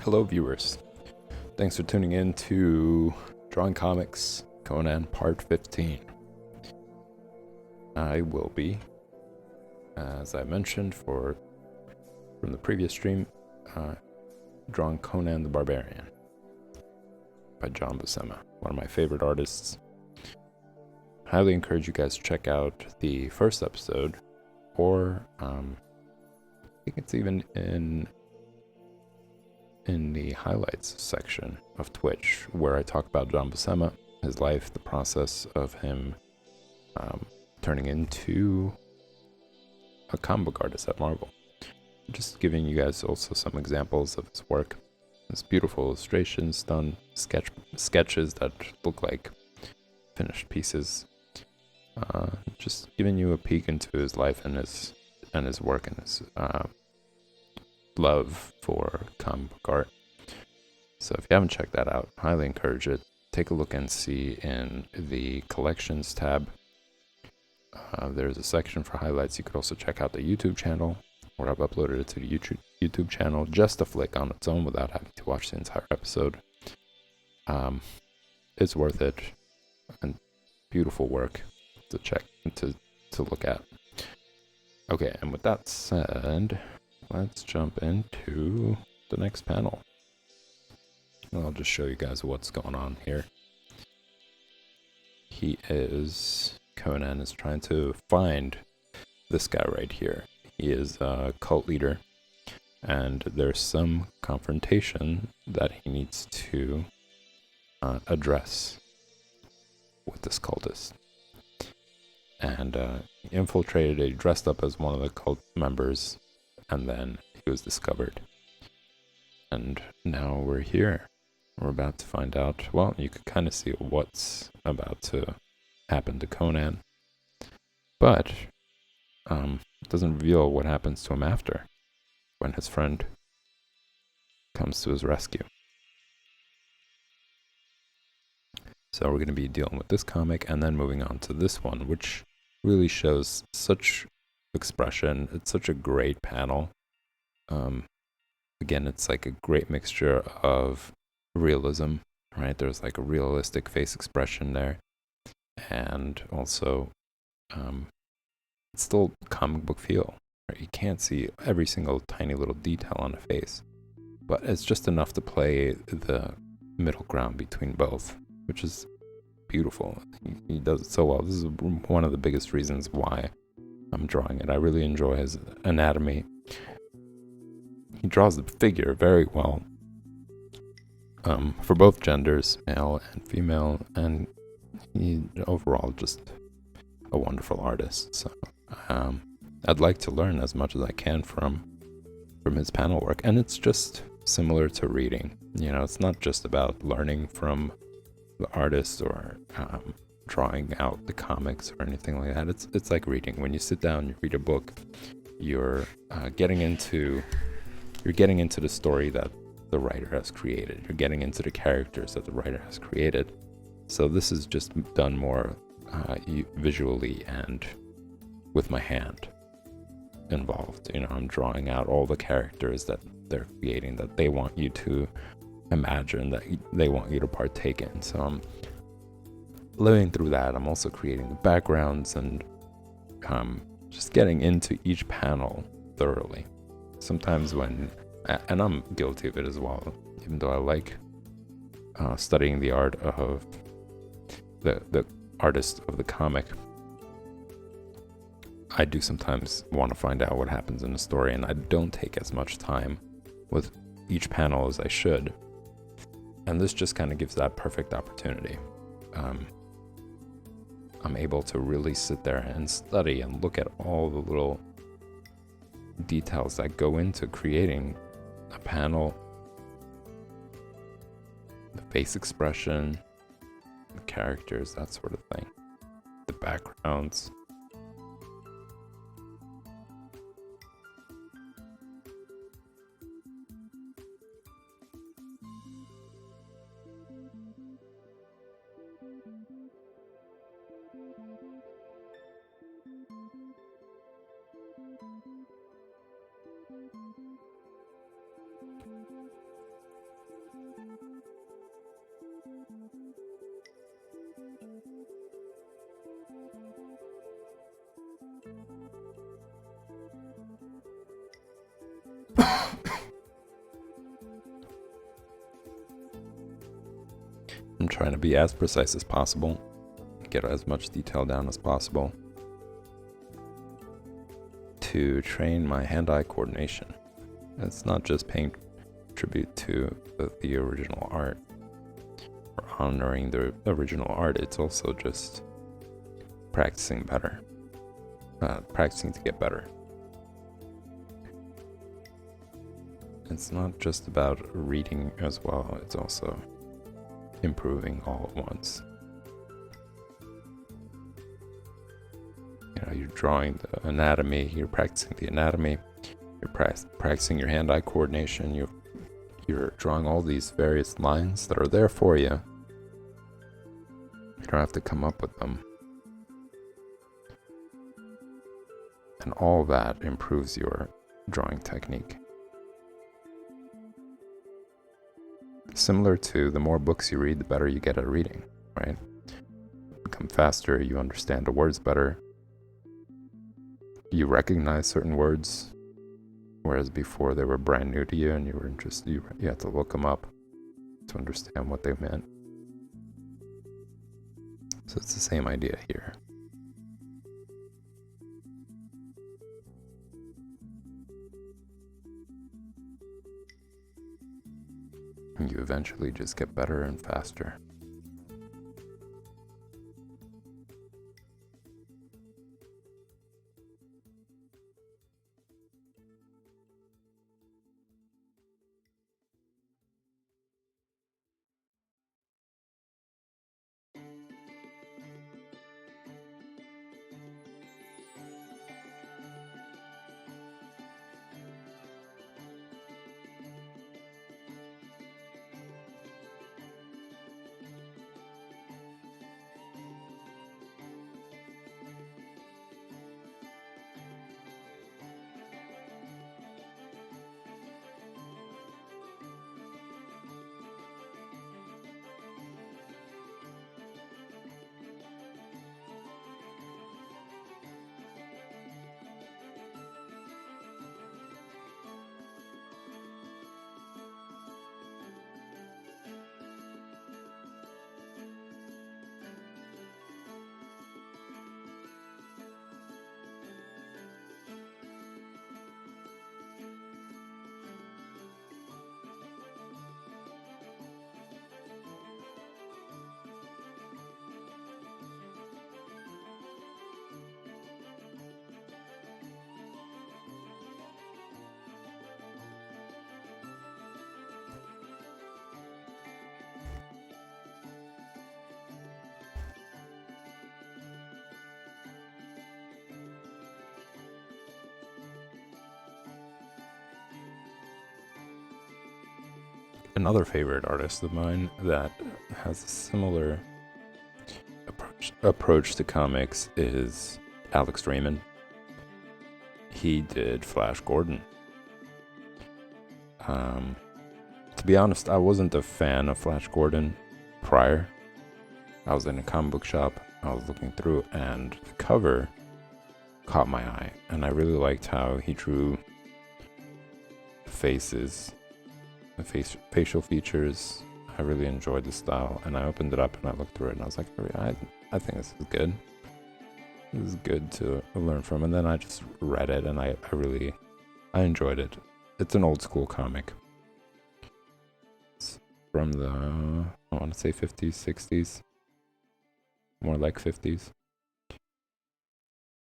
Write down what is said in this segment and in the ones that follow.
Hello, viewers. Thanks for tuning in to Drawing Comics Conan Part 15. I will be, as I mentioned from the previous stream, drawing Conan the Barbarian by John Buscema, one of my favorite artists. Highly encourage you guys to check out the first episode, or I think it's even in the highlights section of Twitch, where I talk about John Buscema, his life, the process of him turning into a comic book artist at Marvel. Just giving you guys also some examples of his work. His beautiful illustrations done, sketches that look like finished pieces. Just giving you a peek into his life and his work and his love for comic book art. So if you haven't checked that out, highly encourage it. Take a look and see in the collections tab. There's a section for highlights. You could also check out the YouTube channel, where I've uploaded it to the YouTube channel, just a flick on its own without having to watch the entire episode. It's worth it, and beautiful work to check to look at. Okay, and with that said, let's jump into the next panel. I'll just show you guys what's going on here. Conan is trying to find this guy right here. He is a cult leader, and there's some confrontation that he needs to address with this cultist. And he infiltrated, he dressed up as one of the cult members, and then he was discovered. And now we're here. We're about to find out, well, you could kind of see what's about to happen to Conan. But it doesn't reveal what happens to him after, when his friend comes to his rescue. So we're going to be dealing with this comic and then moving on to this one, which really shows such expression. It's such a great panel. Again, it's like a great mixture of realism, right? There's like a realistic face expression there, and also it's still comic book feel, right? You can't see every single tiny little detail on the face, but it's just enough to play the middle ground between both, which is beautiful. He does it so well. This is one of the biggest reasons why I'm drawing it. I really enjoy his anatomy. He draws the figure very well, for both genders, male and female, and he overall just a wonderful artist. So I'd like to learn as much as I can from his panel work, and it's just similar to reading. You know, it's not just about learning from the artist or drawing out the comics or anything like that. It's like reading. When you sit down, you read a book, you're getting into the story that the writer has created. You're getting into the characters that the writer has created. So this is just done more visually and with my hand involved. You know, I'm drawing out all the characters that they're creating, that they want you to imagine, that they want you to partake in. So I'm living through that. I'm also creating the backgrounds and just getting into each panel thoroughly. Sometimes and I'm guilty of it as well, even though I like studying the art of the artist of the comic, I do sometimes want to find out what happens in the story, and I don't take as much time with each panel as I should. And this just kind of gives that perfect opportunity. I'm able to really sit there and study and look at all the little details that go into creating a panel, the face expression, the characters, that sort of thing, the backgrounds. I'm trying to be as precise as possible, get as much detail down as possible to train my hand-eye coordination. It's not just paying tribute to the original art or honoring the original art, it's also just practicing better, practicing to get better. It's not just about reading as well, it's also improving all at once. You know, you're drawing the anatomy, you're practicing the anatomy, you're practicing your hand-eye coordination, you're drawing all these various lines that are there for you. You don't have to come up with them. And all that improves your drawing technique. Similar to the more books you read, the better you get at reading, right? You become faster, you understand the words better, you recognize certain words, whereas before they were brand new to you and you had to look them up to understand what they meant. So it's the same idea here. And you eventually just get better and faster. Another favorite artist of mine that has a similar approach to comics is Alex Raymond. He did Flash Gordon. To be honest, I wasn't a fan of Flash Gordon prior. I was in a comic book shop, I was looking through, and the cover caught my eye, and I really liked how he drew faces, the facial features. I really enjoyed the style, and I opened it up and I looked through it, and I was like, I think this is good. This is good to learn from. And then I just read it, and I enjoyed it. It's an old school comic. It's from the, I want to say 50s, 60s, more like 50s.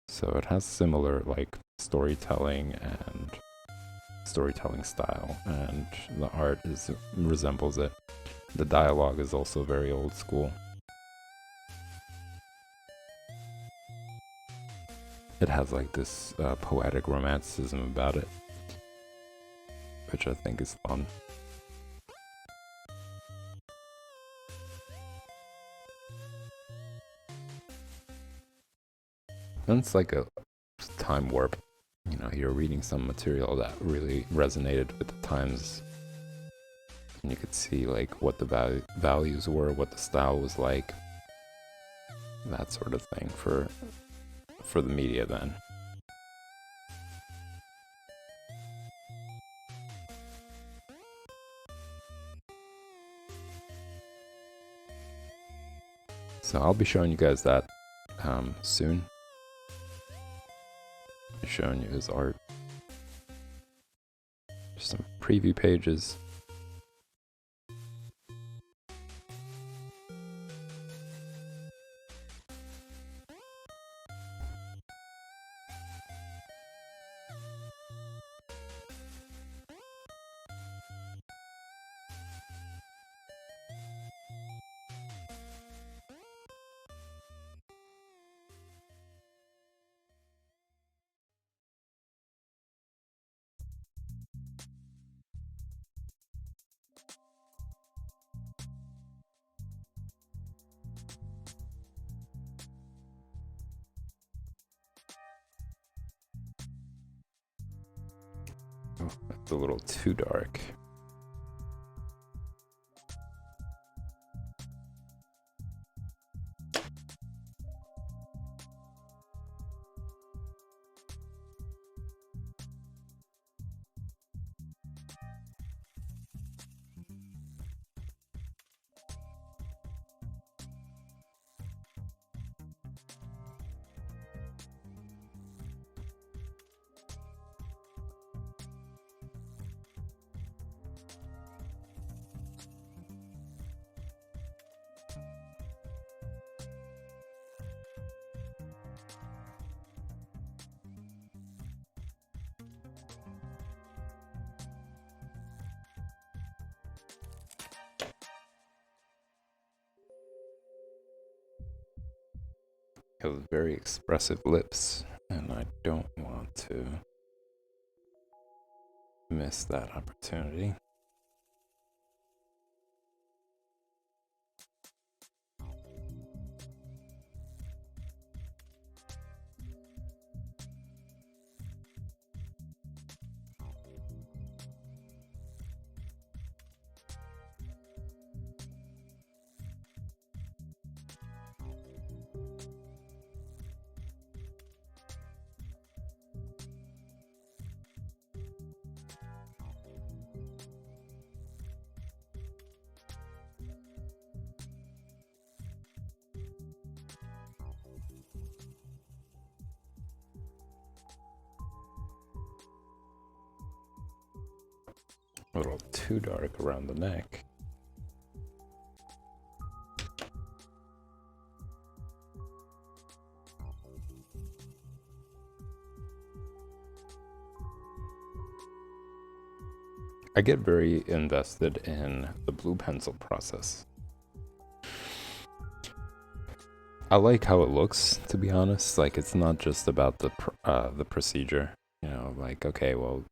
So it has similar like storytelling style, and the art resembles it. The dialogue is also very old school. It has like this poetic romanticism about it, which I think is fun. And it's like a time warp. You know, you're reading some material that really resonated with the times, and you could see like what the values were, what the style was like, that sort of thing for the media then. So I'll be showing you guys that soon. Showing you his art. Just some preview pages. Oh, that's a little too dark. He has very expressive lips, and I don't want to miss that opportunity. A little too dark around the neck. I get very invested in the blue pencil process. I like how it looks, to be honest. Like, it's not just about the procedure. You know, like, okay, well,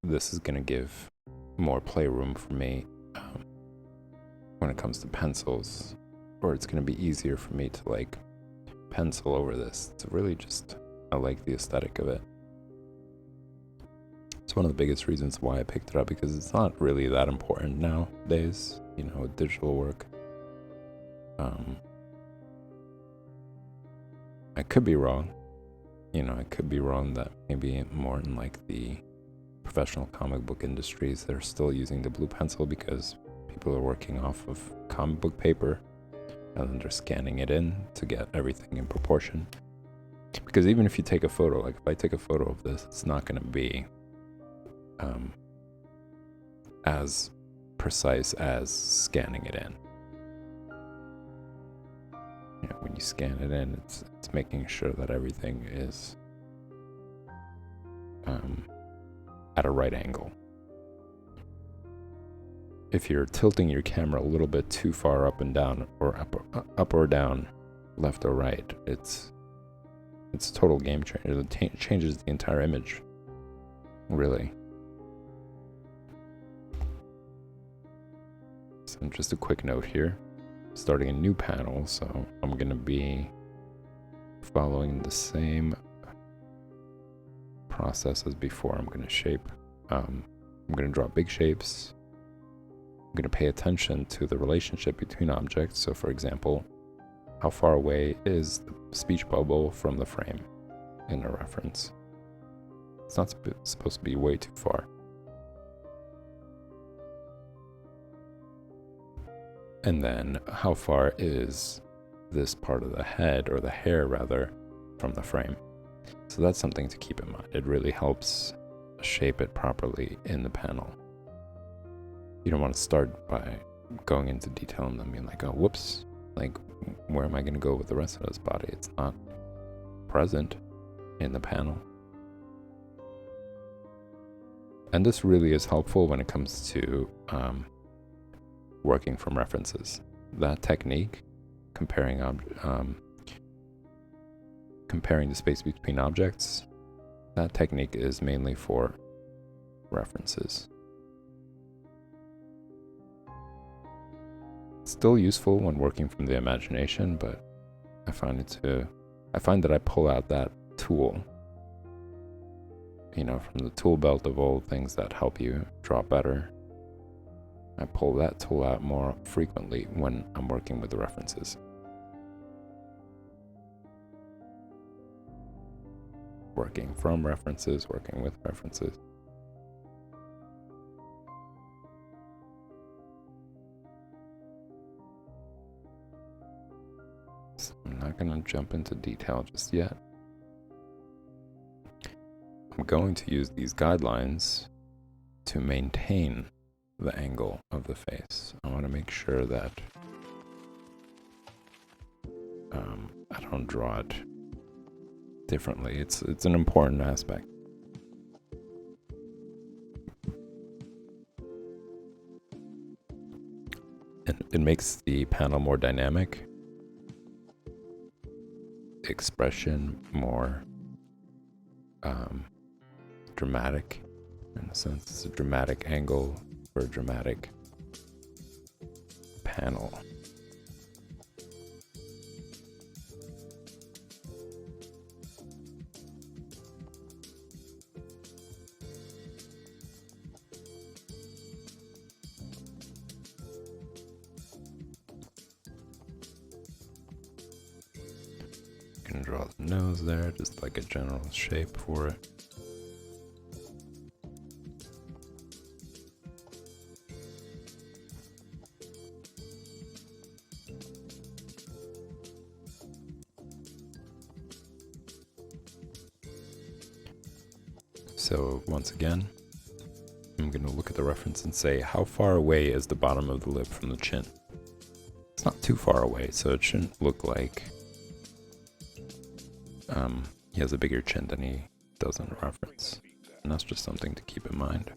this is gonna give more playroom for me when it comes to pencils, or it's gonna be easier for me to like pencil over this. It's really just, I like the aesthetic of it. It's one of the biggest reasons why I picked it up, because it's not really that important nowadays, you know, with digital work. I could be wrong. You know, I could be wrong that maybe more in like the professional comic book industries, they're still using the blue pencil because people are working off of comic book paper and then they're scanning it in to get everything in proportion. Because even if you take a photo, like if I take a photo of this, it's not going to be as precise as scanning it in. You know, when you scan it in, it's making sure that everything is at a right angle. If you're tilting your camera a little bit too far up and down, or up or down, left or right, it's a total game changer. It changes the entire image, really. So just a quick note here, starting a new panel, so I'm going to be following the same process as before. I'm going to shape, I'm going to draw big shapes. I'm going to pay attention to the relationship between objects. So for example, how far away is the speech bubble from the frame in a reference? It's not supposed to be way too far. And then how far is this part of the head, or the hair rather, from the frame. So that's something to keep in mind. It really helps shape it properly in the panel. You don't want to start by going into detail and then being like, oh, whoops, like, where am I going to go with the rest of his body? It's not present in the panel. And this really is helpful when it comes to working from references. That technique, comparing the space between objects, that technique is mainly for references. It's still useful when working from the imagination, but I find that I pull out that tool, from the tool belt of all things that help you draw better. I pull that tool out more frequently when I'm working with the references. Working from references, working with references. So I'm not going to jump into detail just yet. I'm going to use these guidelines to maintain the angle of the face. I want to make sure that I don't draw it differently. It's an important aspect. It makes the panel more dynamic, expression more dramatic. In a sense, it's a dramatic angle for a dramatic panel. You can draw the nose there, just like a general shape for it. So once again, I'm going to look at the reference and say, how far away is the bottom of the lip from the chin? It's not too far away, so it shouldn't look like he has a bigger chin than he does in the reference. And that's just something to keep in mind.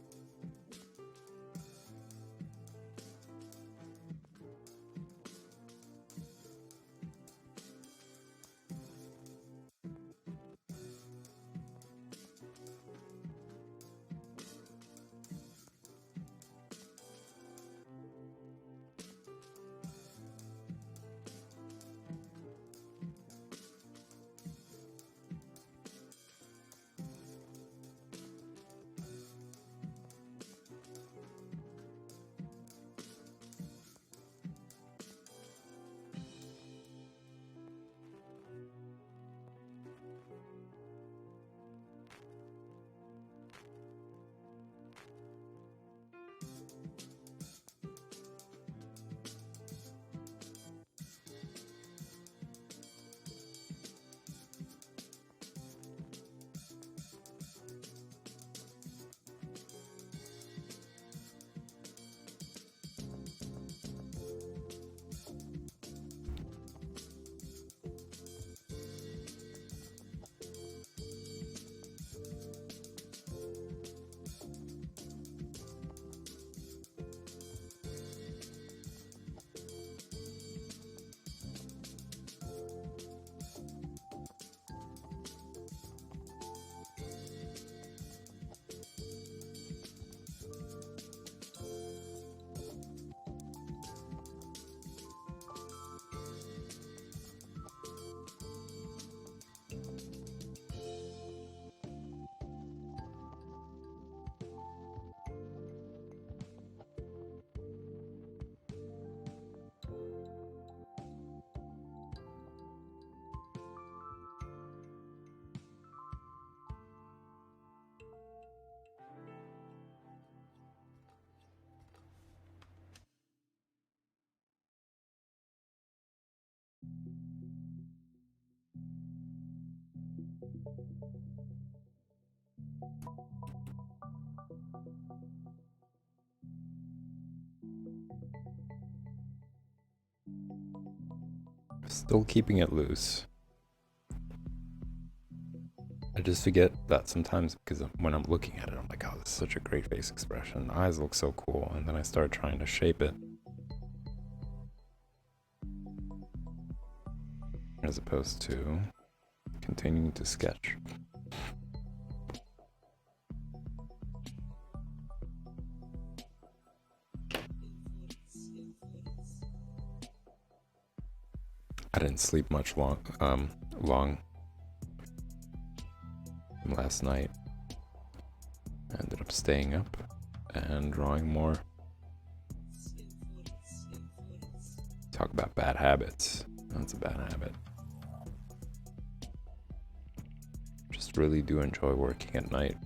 Still keeping it loose. I just forget that sometimes because when I'm looking at it, I'm like, oh, this is such a great face expression. The eyes look so cool. And then I start trying to shape it. As opposed to continuing to sketch. I didn't sleep much long last night. I ended up staying up and drawing more. Talk about bad habits. That's a bad habit. Just really do enjoy working at night.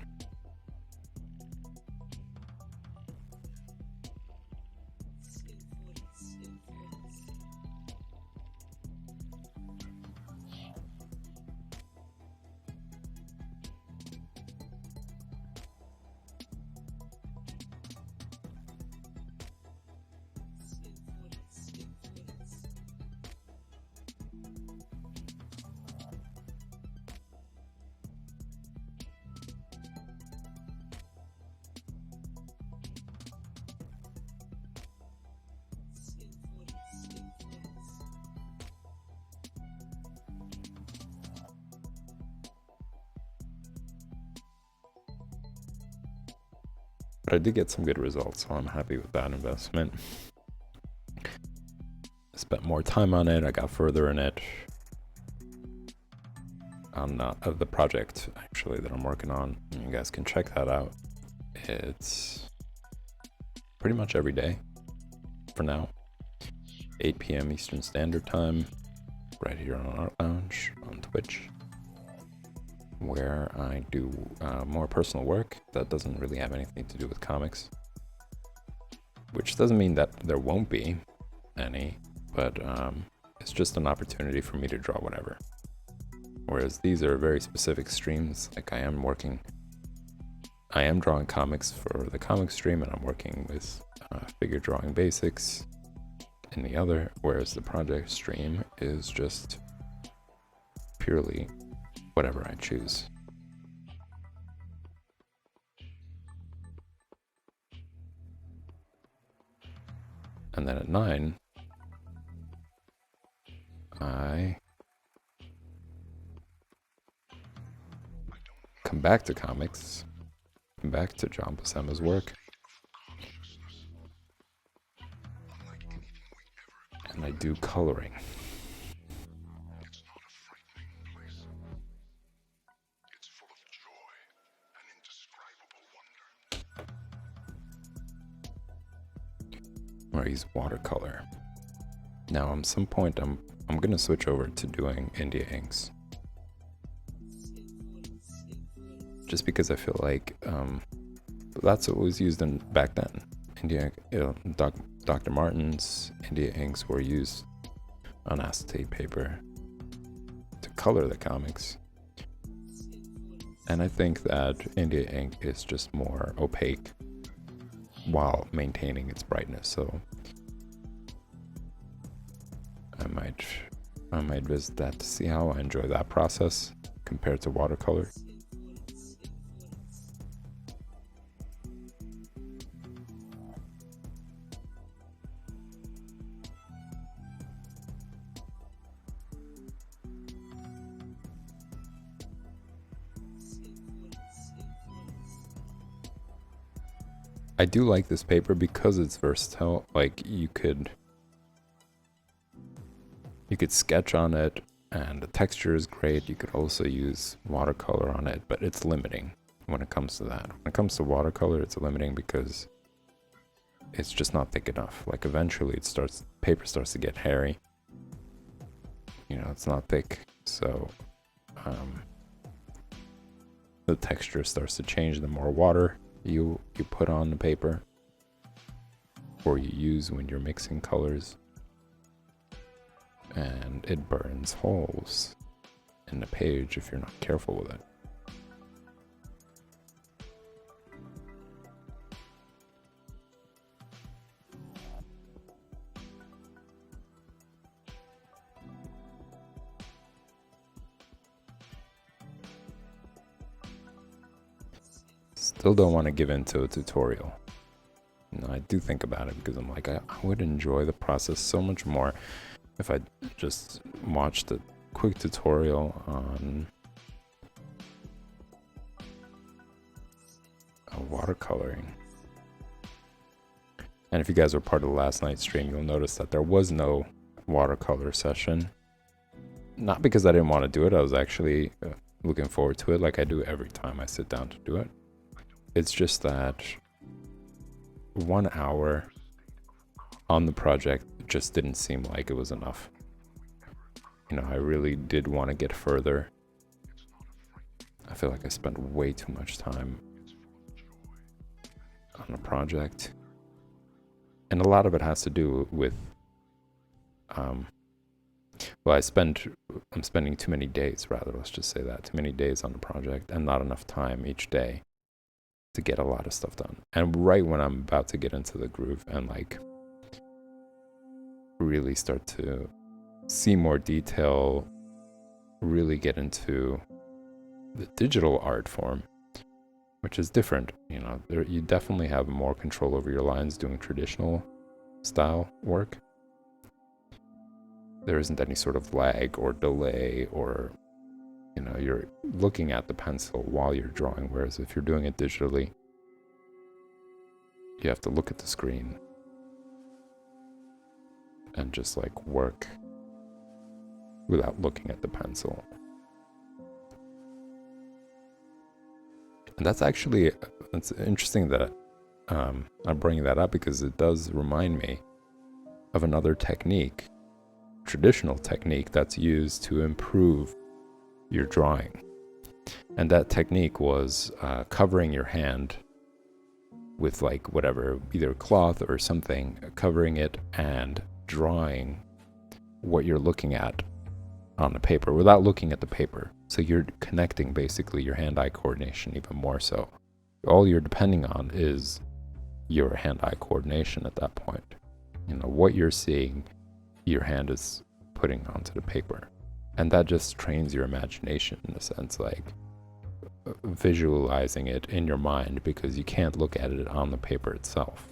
But I did get some good results, so I'm happy with that investment. I spent more time on it, I got further in it. On of the project, actually, that I'm working on. You guys can check that out. It's pretty much every day for now. 8 p.m. Eastern Standard Time, right here on Art Lounge on Twitch, where I do more personal work that doesn't really have anything to do with comics. Which doesn't mean that there won't be any, but it's just an opportunity for me to draw whatever. Whereas these are very specific streams, like I am drawing comics for the comic stream, and I'm working with figure drawing basics in the other, whereas the project stream is just purely whatever I choose. And then at 9, I come back to comics, come back to John Buscema's work, and I do coloring. Or I use watercolor. Now, at some point, I'm gonna switch over to doing India inks. Just because I feel like that's what was used in back then. Dr. Martin's India inks were used on acetate paper to color the comics. And I think that India ink is just more opaque while maintaining its brightness. So I might visit that to see how I enjoy that process compared to watercolor. I do like this paper because it's versatile. Like you could sketch on it and the texture is great. You could also use watercolor on it, but it's limiting when it comes to that. When it comes to watercolor, it's limiting because it's just not thick enough. Like eventually paper starts to get hairy. You know, it's not thick. So the texture starts to change the more water you put on the paper or you use when you're mixing colors, and it burns holes in the page if you're not careful with it. Still don't want to give into a tutorial. I do think about it because I'm like, I would enjoy the process so much more if I just watched a quick tutorial on watercoloring. And if you guys were part of last night's stream, you'll notice that there was no watercolor session. Not because I didn't want to do it, I was actually looking forward to it like I do every time I sit down to do it. It's just that 1 hour on the project just didn't seem like it was enough. You know, I really did want to get further. I feel like I spent way too much time on the project. And a lot of it has to do with, well, I'm spending too many days, rather, let's just say that, too many days on the project and not enough time each day to get a lot of stuff done. And right when I'm about to get into the groove and like really start to see more detail, really get into the digital art form, which is different. You know, you definitely have more control over your lines doing traditional style work. There isn't any sort of lag or delay, or, you know, you're looking at the pencil while you're drawing, whereas if you're doing it digitally, you have to look at the screen and just like work without looking at the pencil. And that's actually, it's interesting that I'm bringing that up because it does remind me of another technique, traditional technique that's used to improve your drawing. And that technique was covering your hand with like whatever, either cloth or something, covering it and drawing what you're looking at on the paper without looking at the paper. So you're connecting basically your hand-eye coordination even more so. All you're depending on is your hand-eye coordination at that point. You know, what you're seeing, your hand is putting onto the paper. And that just trains your imagination in a sense, like visualizing it in your mind because you can't look at it on the paper itself.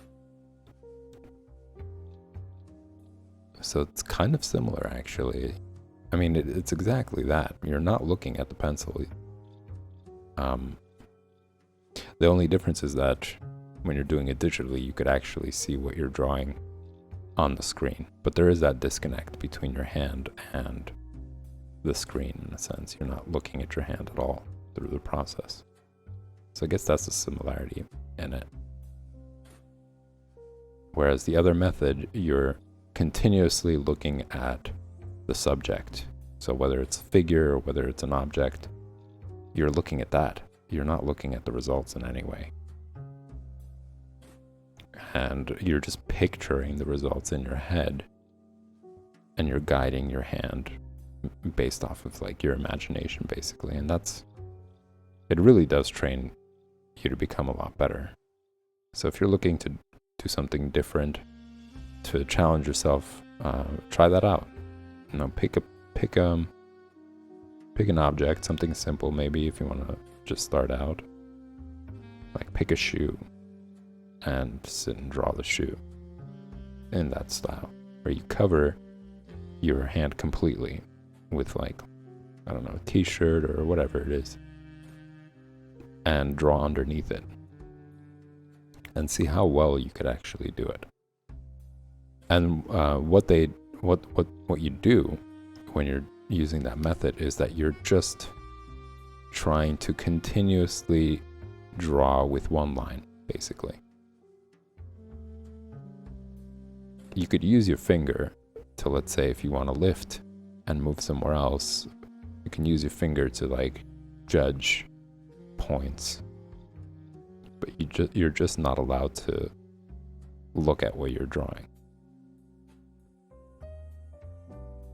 So it's kind of similar, actually. I mean, it's exactly that. You're not looking at the pencil. The only difference is that when you're doing it digitally, you could actually see what you're drawing on the screen. But there is that disconnect between your hand and the screen, in a sense. You're not looking at your hand at all through the process. So I guess that's the similarity in it. Whereas the other method, you're continuously looking at the subject. So whether it's a figure or whether it's an object, you're looking at that. You're not looking at the results in any way. And you're just picturing the results in your head, and you're guiding your hand based off of like your imagination, basically. And it really does train you to become a lot better. So if you're looking to do something different, to challenge yourself, try that out. You know, pick an object, something simple maybe if you want to just start out. Like pick a shoe and sit and draw the shoe in that style, where you cover your hand completely with like, I don't know, a t-shirt or whatever it is, and draw underneath it and see how well you could actually do it. And what you do when you're using that method is that you're just trying to continuously draw with one line, basically. You could use your finger to, let's say, if you want to lift and move somewhere else, you can use your finger to like judge points, but you're just not allowed to look at what you're drawing.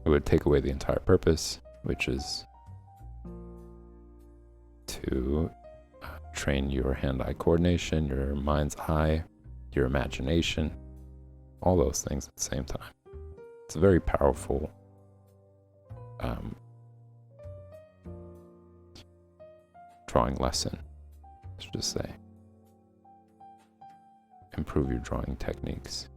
It would take away the entire purpose, which is to train your hand-eye coordination, your mind's eye, your imagination, all those things at the same time. It's a very powerful drawing lesson, let's just say. Improve your drawing techniques.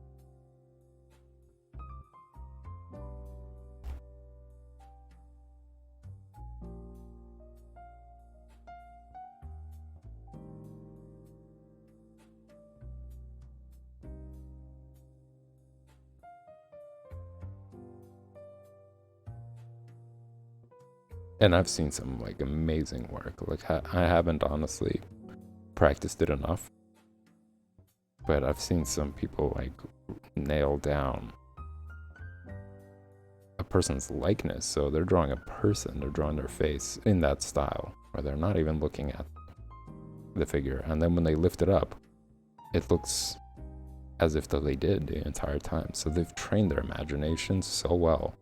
And I've seen some like amazing work. Like I haven't honestly practiced it enough, but I've seen some people like nail down a person's likeness. So they're drawing a person, they're drawing their face in that style, where they're not even looking at the figure. And then when they lift it up, it looks as if they did the entire time. So they've trained their imagination so well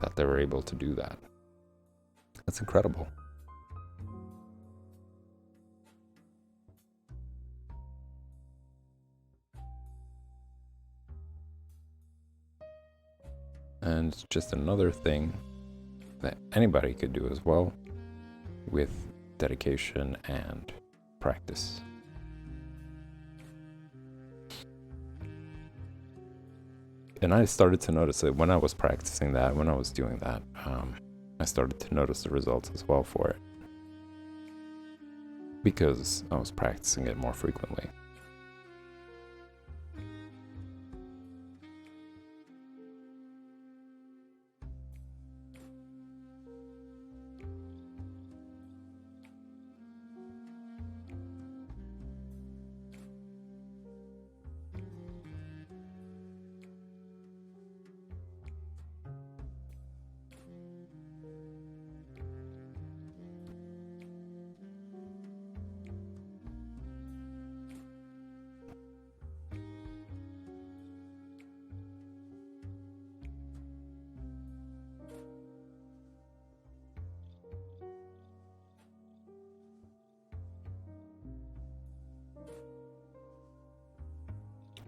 that they were able to do that. That's incredible. And just another thing that anybody could do as well, with dedication and practice. And I started to notice it when I was practicing that, when I was doing that. I started to notice the results as well for it, because I was practicing it more frequently.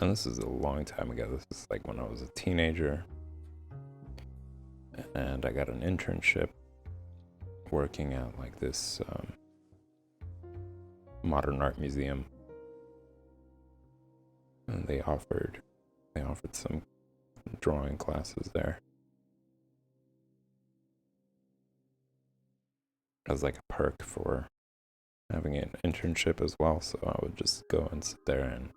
And this is a long time ago. This is like when I was a teenager. And I got an internship working at like this modern art museum. And they offered some drawing classes there as like a perk for having an internship as well. So I would just go and sit there and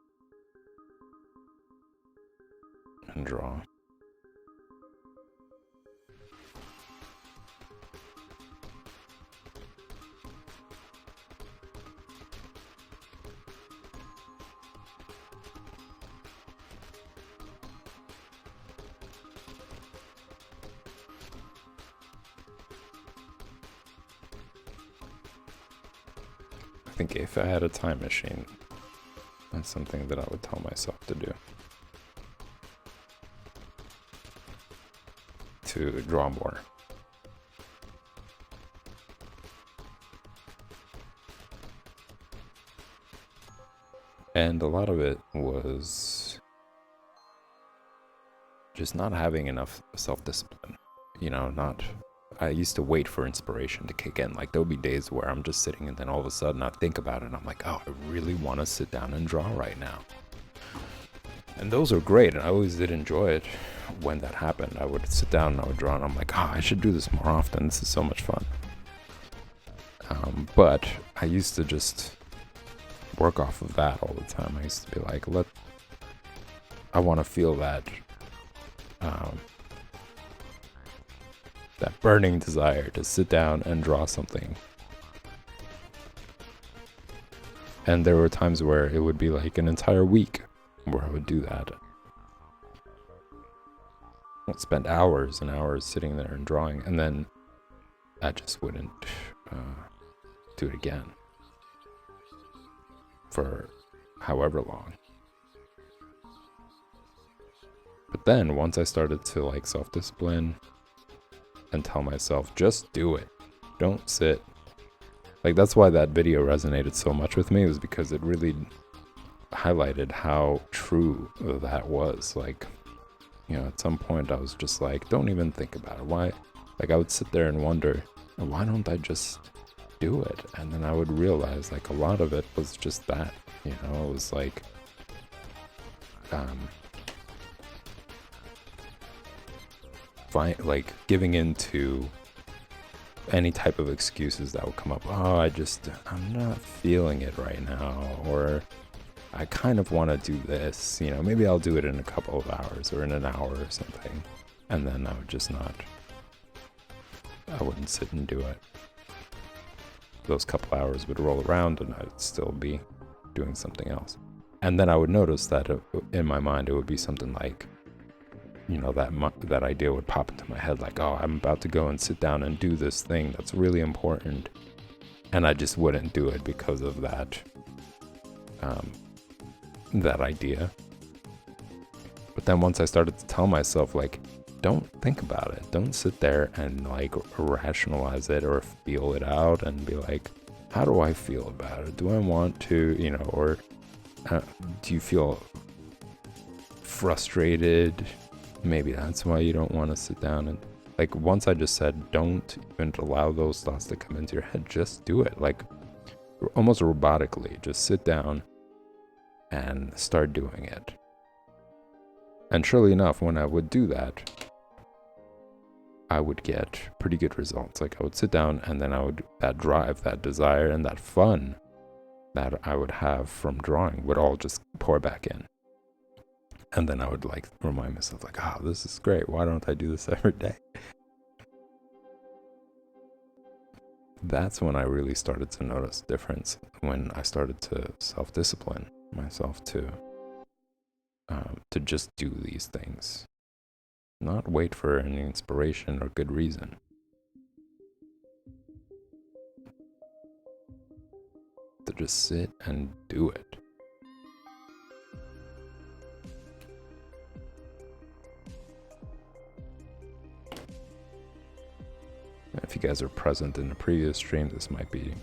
draw. I think if I had a time machine, that's something that I would tell myself to do. To draw more. And a lot of it was just not having enough self-discipline. I used to wait for inspiration to kick in. Like, there would be days where I'm just sitting and then all of a sudden I think about it and I'm like, oh, I really want to sit down and draw right now. And those are great, and I always did enjoy it when that happened. I would sit down and I would draw, and I'm like, oh, I should do this more often. This is so much fun. But I used to just work off of that all the time. I used to be like, I want to feel that, that burning desire to sit down and draw something. And there were times where it would be like an entire week where I would do that. I'd spend hours and hours sitting there and drawing, and then I just wouldn't do it again for however long. But then once I started to like self-discipline and tell myself, just do it. Don't sit, Like, that's why that video resonated so much with me, was because it really highlighted how true that was. Like, you know, at some point I was just like, don't even think about it. Why? Like, I would sit there and wonder, why don't I just do it? And then I would realize, like, a lot of it was just that, you know, it was like, like giving into any type of excuses that would come up. Oh, I'm not feeling it right now, or I kind of want to do this, you know, maybe I'll do it in a couple of hours or in an hour or something. And then I would just I wouldn't sit and do it. Those couple hours would roll around and I'd still be doing something else. And then I would notice that in my mind, it would be something like, you know, that idea would pop into my head, like, oh, I'm about to go and sit down and do this thing that's really important. And I just wouldn't do it because of that idea. But then once I started to tell myself, like, don't think about it. Don't sit there and like rationalize it or feel it out and be like, how do I feel about it? Do I want to, you know, or do you feel frustrated? Maybe that's why you don't want to sit down. And like, once I just said, don't even allow those thoughts to come into your head, just do it. Like, almost robotically, just sit down and start doing it. And surely enough, when I would do that, I would get pretty good results. Like, I would sit down and then that drive, that desire, and that fun that I would have from drawing would all just pour back in. And then I would like remind myself, like, oh, this is great. Why don't I do this every day? That's when I really started to notice difference, when I started to self-discipline myself to just do these things. Not wait for any inspiration or good reason. To just sit and do it. If you guys are present in the previous stream, this might be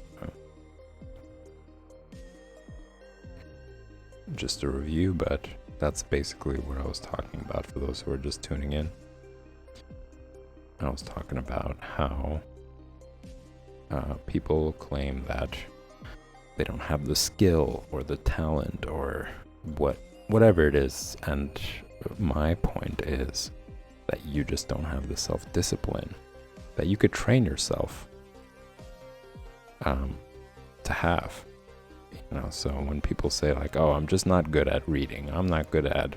just a review, but that's basically what I was talking about for those who are just tuning in. I was talking about how people claim that they don't have the skill or the talent or whatever it is, and my point is that you just don't have the self-discipline that you could train yourself to have. You know, so when people say like, oh, I'm just not good at reading, I'm not good at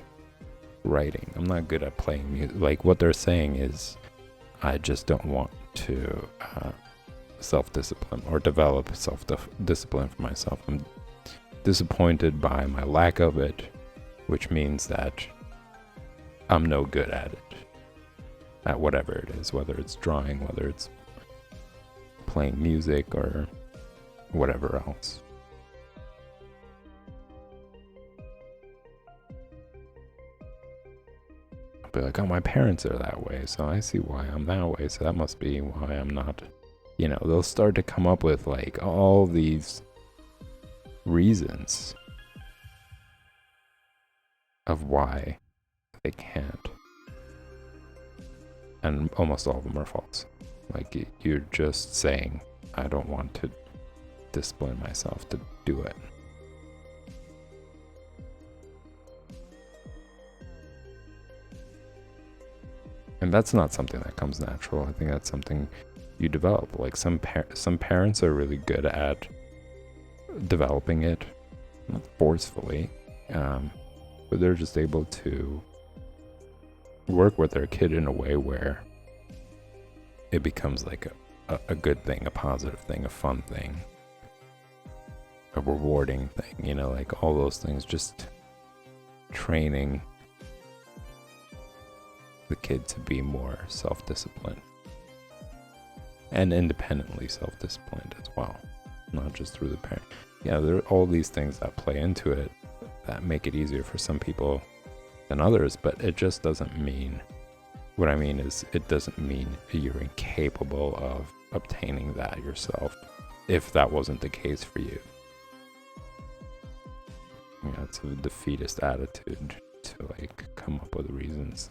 writing, I'm not good at playing music, like, what they're saying is, I just don't want to self-discipline or develop self-discipline for myself. I'm disappointed by my lack of it, which means that I'm no good at it, at whatever it is, whether it's drawing, whether it's playing music or whatever else. I'll be like, oh, my parents are that way, so I see why I'm that way, so that must be why I'm not, you know, they'll start to come up with like all these reasons of why they can't. And almost all of them are false. Like, you're just saying, I don't want to discipline myself to do it. And that's not something that comes natural. I think that's something you develop. Like, some parents are really good at developing it, not forcefully, but they're just able to work with their kid in a way where it becomes like a good thing, a positive thing, a fun thing, a rewarding thing, you know, like all those things, just training the kid to be more self-disciplined and independently self-disciplined as well, not just through the parent. Yeah, there are all these things that play into it that make it easier for some people than others, but it just doesn't mean, what I mean is, it doesn't mean you're incapable of obtaining that yourself. if that wasn't the case for you. Yeah, it's a defeatist attitude to like come up with reasons.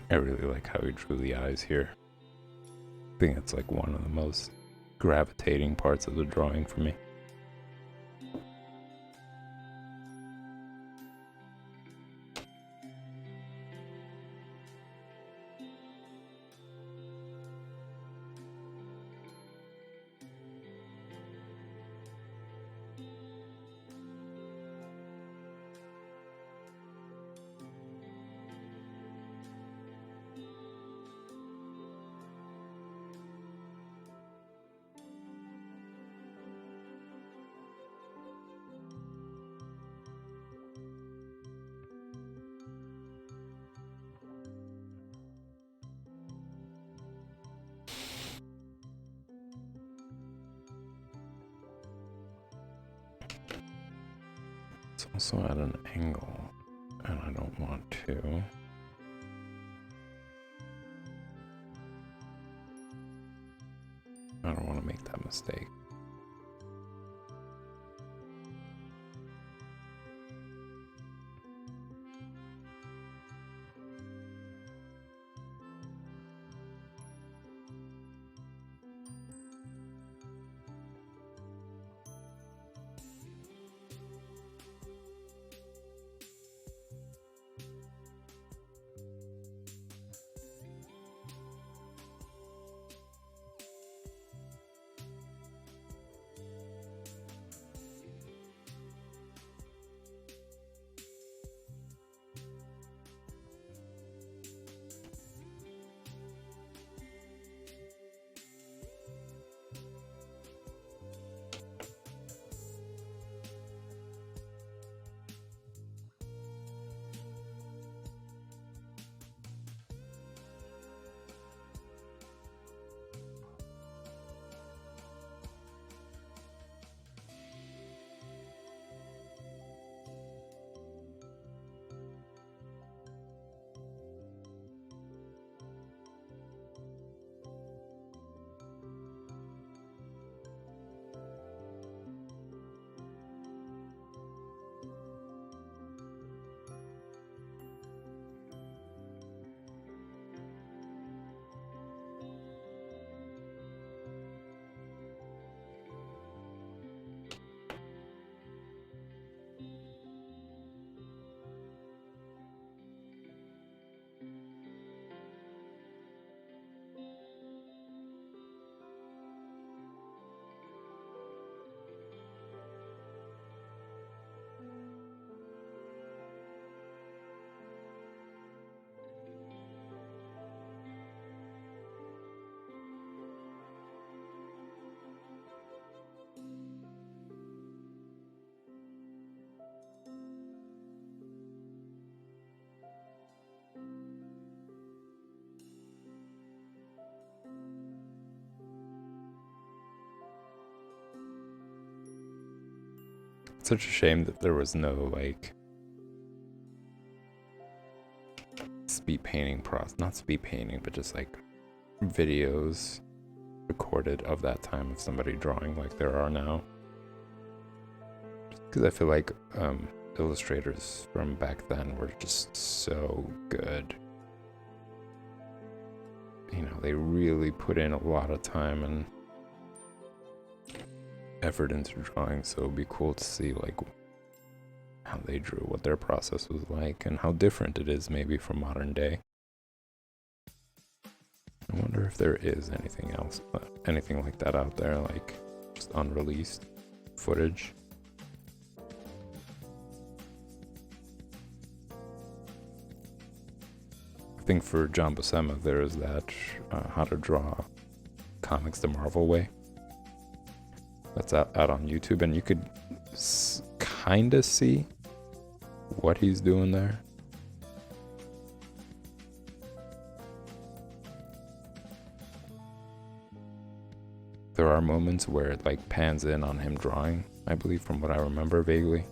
I really like how he drew the eyes here. I think it's like one of the most gravitating parts of the drawing for me. It's also at an angle, and I don't want to. I don't want to make that mistake. It's such a shame that there was no, like, speed painting process. Not speed painting, but just, like, videos recorded of that time of somebody drawing like there are now. Because I feel like illustrators from back then were just so good. You know, they really put in a lot of time and effort into drawing, so it'd be cool to see like how they drew, what their process was like, and how different it is maybe from modern day. I wonder if there is anything else, anything like that out there, like just unreleased footage. I think for John Buscema, there is that How to Draw Comics the Marvel Way. That's out on YouTube, and you could kind of see what he's doing there. There are moments where it like pans in on him drawing, I believe, from what I remember vaguely.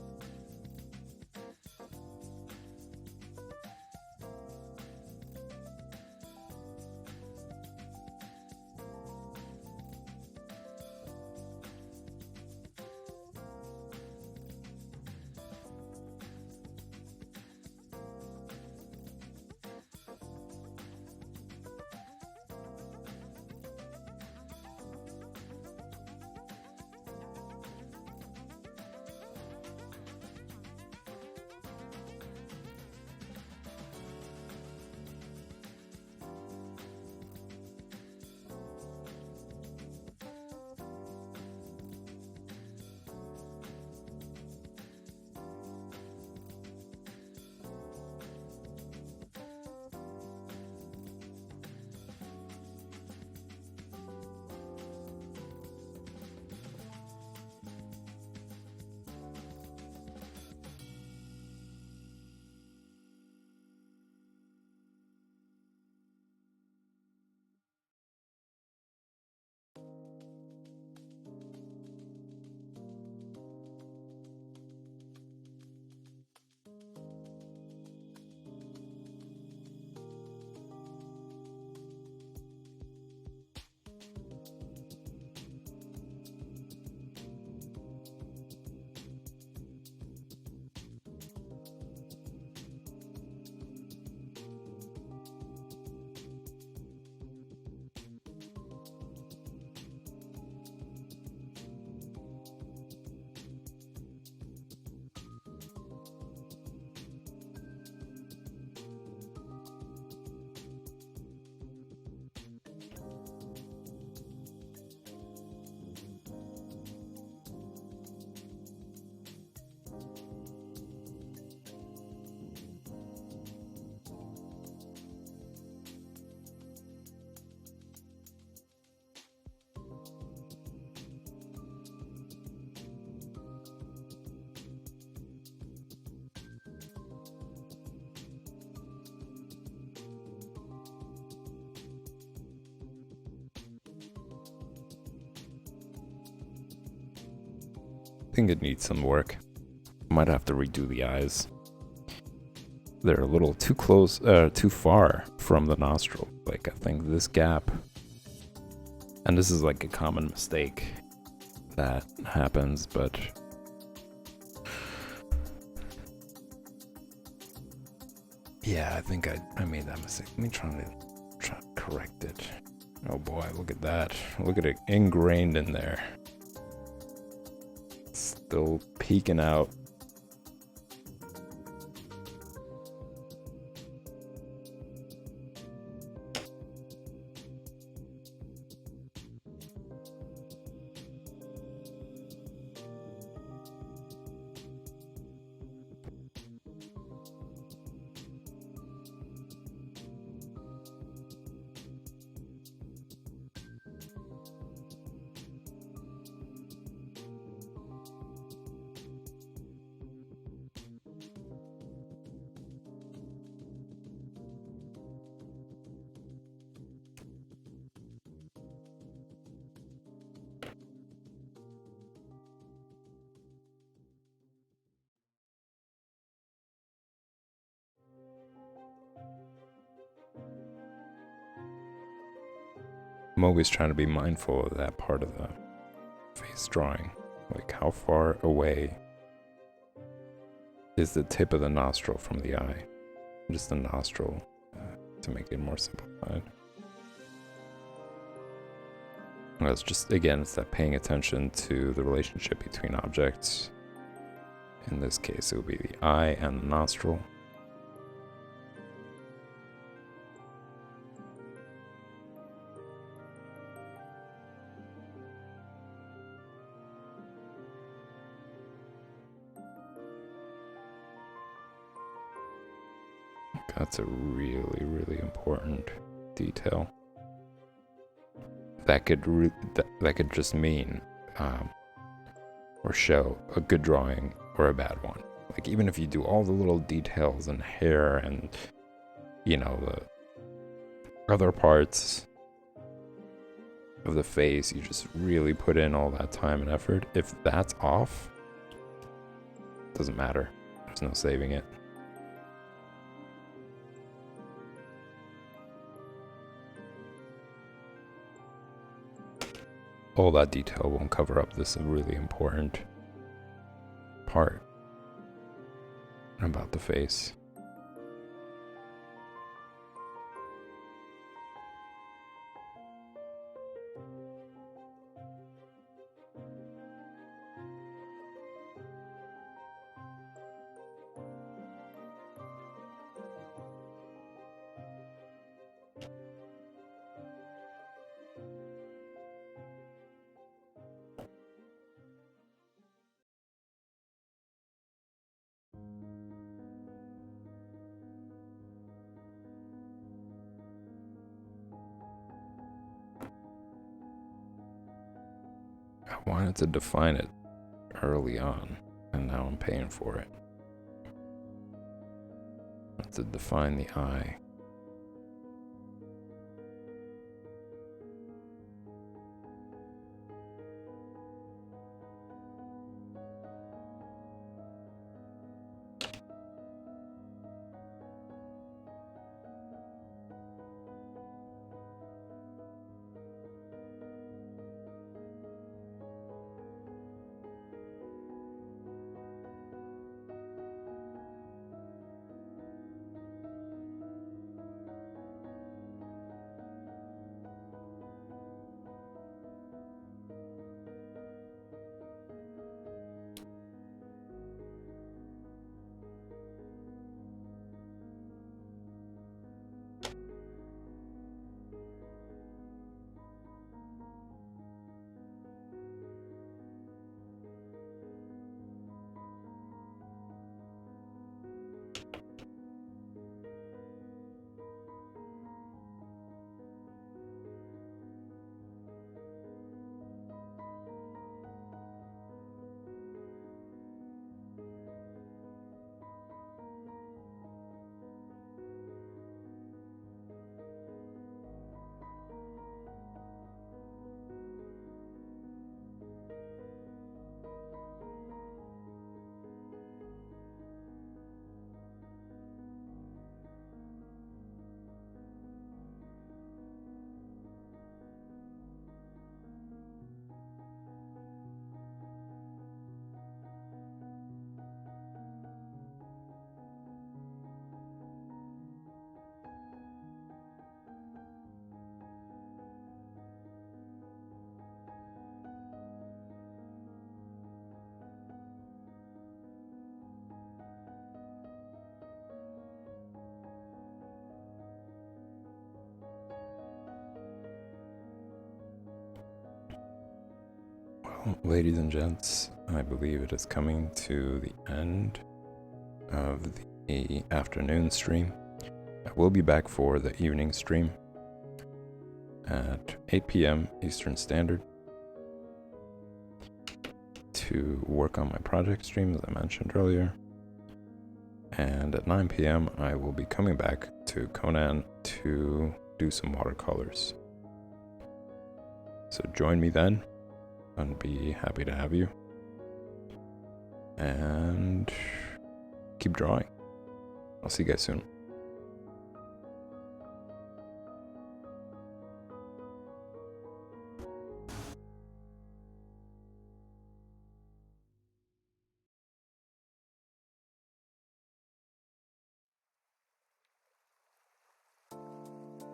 I think it needs some work. Might have to redo the eyes. They're a little too close, too far from the nostril. Like, I think this gap, and this is like a common mistake that happens, but yeah, I think I made that mistake. Let me try to correct it. Oh boy, look at that. Look at it ingrained in there. Still peeking out. always trying to be mindful of that part of the face drawing. Like, how far away is the tip of the nostril from the eye? Just the nostril, to make it more simplified. Well, it's just, again, it's that paying attention to the relationship between objects. In this case, it would be the eye and the nostril. That's a really, really important detail. That could that could just mean or show a good drawing or a bad one. Like, even if you do all the little details and hair and, you know, the other parts of the face, you just really put in all that time and effort. If that's off, it doesn't matter. There's no saving it. All that detail won't cover up this really important part about the face. I wanted to define it early on, and now I'm paying for it. I have to define the eye. Ladies and gents, I believe it is coming to the end of the afternoon stream. I will be back for the evening stream at 8 p.m. Eastern Standard to work on my project stream, as I mentioned earlier. And at 9 p.m. I will be coming back to Conan to do some watercolors. So join me then. I'd be happy to have you. And keep drawing. I'll see you guys soon.